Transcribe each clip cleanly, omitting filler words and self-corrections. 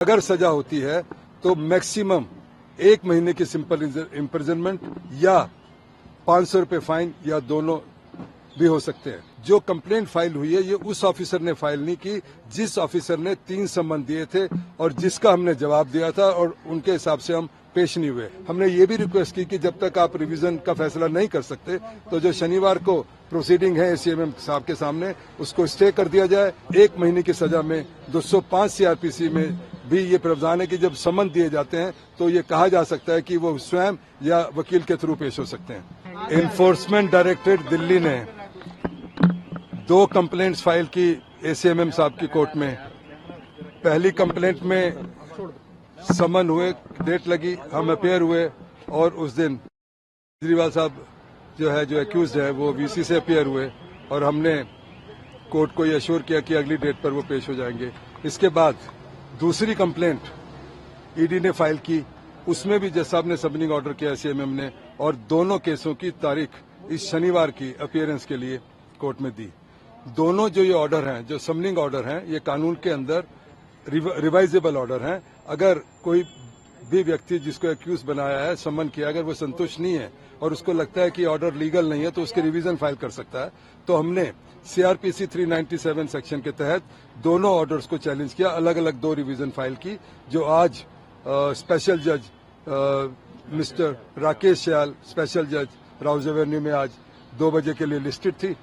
अगर सजा होती है तो मैक्सिमम 1 महीने की सिंपल इम्प्रिजनमेंट या 500 रुपए फाइन या दोनों भी हो सकते हैं। जो कंप्लेंट फाइल हुई है ये उस ऑफिसर ने फाइल नहीं की जिस ऑफिसर ने 3 सम्मन दिए थे और जिसका हमने जवाब दिया था और उनके हिसाब से हम पेश नहीं हुए। हमने ये भी रिक्वेस्ट की कि जब तक आप रिवीजन का फैसला नहीं कर सकते तो जो शनिवार को प्रोसीडिंग है एसीएमएम साहब के सामने उसको स्टे कर दिया जाए। 1 महीने की सजा में 205 सीआरपीसी में भी ये प्रावधान है कि जब सम्मन दिए जाते हैं तो ये कहा जा सकता है कि वो स्वयं या वकील के थ्रू पेश हो सकते हैं। एनफोर्समेंट डायरेक्टरेट दिल्ली ने 2 कंप्लेंट्स फाइल की एसीएमएम साहब की कोर्ट में। पहली कंप्लेंट में समन हुए, डेट लगी, हम अपेयर हुए और उस दिन केजरीवाल साहब जो एक्यूज्ड है वो वीसी से अपेयर हुए और हमने कोर्ट को ये अश्योर किया कि अगली डेट पर वो पेश हो जाएंगे। इसके बाद दूसरी कंप्लेंट ईडी ने फाइल की, उसमें भी जज साहब ने सबनिंग ऑर्डर किया सीएमएम ने और दोनों केसों की तारीख इस शनिवार की अपीयरेंस के लिए कोर्ट में दी। दोनों जो ये ऑर्डर हैं, जो सबनिंग ऑर्डर हैं, ये कानून के अंदर रिवाइजेबल ऑर्डर हैं। अगर कोई भी व्यक्ति जिसको एक्यूज बनाया है, सम्मन किया, अगर वो संतुष्ट नहीं है और उसको लगता है कि ऑर्डर लीगल नहीं है तो उसके रिवीजन फाइल कर सकता है। तो हमने सीआरपीसी 397 सेक्शन के तहत दोनों ऑर्डर्स को चैलेंज किया, अलग अलग 2 रिवीजन फाइल की, जो आज स्पेशल जज मिस्टर राकेश श्याल, स्पेशल जज राउज एवेन्यू में आज 2 बजे के लिए लिस्टेड थी।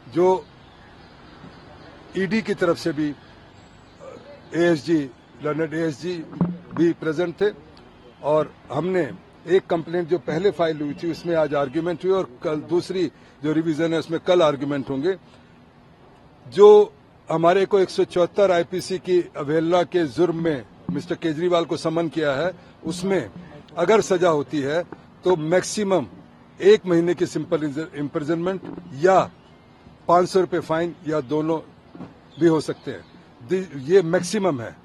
जो ईडी की तरफ से भी एएसजी, लर्नड एएसजी भी प्रेजेंट थे और हमने एक कंप्लेंट जो पहले फाइल हुई थी उसमें आज आर्ग्यूमेंट हुई और कल दूसरी जो रिवीजन है उसमें कल आर्ग्यूमेंट होंगे। जो हमारे को 174 आईपीसी की अवहेलना के जुर्म में मिस्टर केजरीवाल को समन किया है, उसमें अगर सजा होती है तो मैक्सिमम 1 महीने की सिंपल इम्प्रिजनमेंट या 500 रुपए फाइन या दोनों भी हो सकते हैं। ये मैक्सिमम है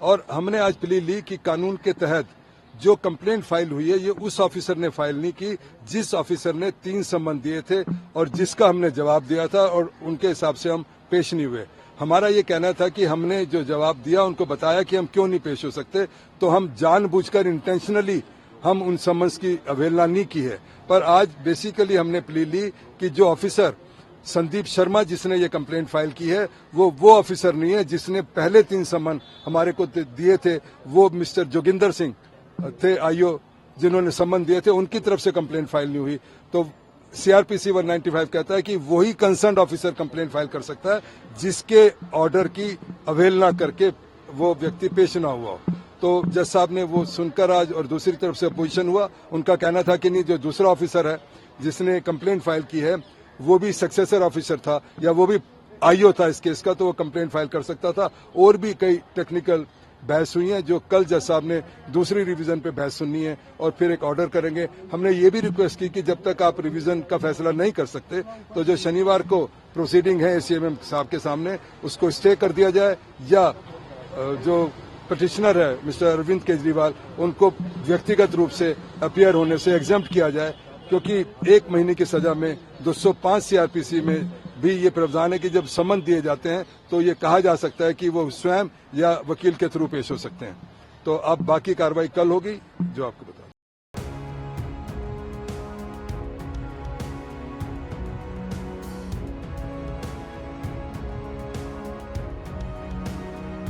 और हमने आज प्ली ली कि कानून के तहत जो कंप्लेंट फाइल हुई है ये उस ऑफिसर ने फाइल नहीं की जिस ऑफिसर ने 3 सम्मन दिए थे और जिसका हमने जवाब दिया था और उनके हिसाब से हम पेश नहीं हुए। हमारा ये कहना था कि हमने जो जवाब दिया उनको बताया कि हम क्यों नहीं पेश हो सकते, तो हम जानबूझकर इंटेंशनली हम उन सम्मन्स की अवहेलना नहीं की है। पर आज बेसिकली हमने प्ली ली कि जो ऑफिसर संदीप शर्मा जिसने ये कंप्लेंट फाइल की है वो ऑफिसर नहीं है जिसने पहले 3 सम्मन हमारे को दिए थे। वो मिस्टर जोगिंदर सिंह थे आईओ जिन्होंने सम्मन दिए थे, उनकी तरफ से कंप्लेंट फाइल नहीं हुई। तो सीआरपीसी 195 कहता है कि वही कंसर्न्ड ऑफिसर कंप्लेंट फाइल कर सकता है जिसके ऑर्डर की अवहेलना करके वो व्यक्ति पेश ना हुआ हो। तो जज साहब ने वो सुनकर आज और दूसरी तरफ से अपोजिशन हुआ, उनका कहना था कि नहीं, जो दूसरा ऑफिसर है जिसने कंप्लेंट फाइल की है वो भी सक्सेसर ऑफिसर था या वो भी आईओ था इस केस का, तो वो कंप्लेंट फाइल कर सकता था। और भी कई टेक्निकल बहस हुई है जो कल जज साहब ने दूसरी रिवीजन पे बहस सुननी है और फिर एक ऑर्डर करेंगे। हमने ये भी रिक्वेस्ट की कि जब तक आप रिवीजन का फैसला नहीं कर सकते तो जो शनिवार को प्रोसीडिंग है एसीएमएम साहब के सामने उसको स्टे कर दिया जाए या जो पिटिशनर है मिस्टर अरविंद केजरीवाल उनको व्यक्तिगत रूप से अपीयर होने से एग्जेम्प्ट किया जाए, क्योंकि 1 महीने की सजा में 205 सीआरपीसी में भी ये प्रावधान है कि जब सम्मन दिए जाते हैं तो ये कहा जा सकता है कि वो स्वयं या वकील के थ्रू पेश हो सकते हैं। तो अब बाकी कार्रवाई कल होगी जो आपको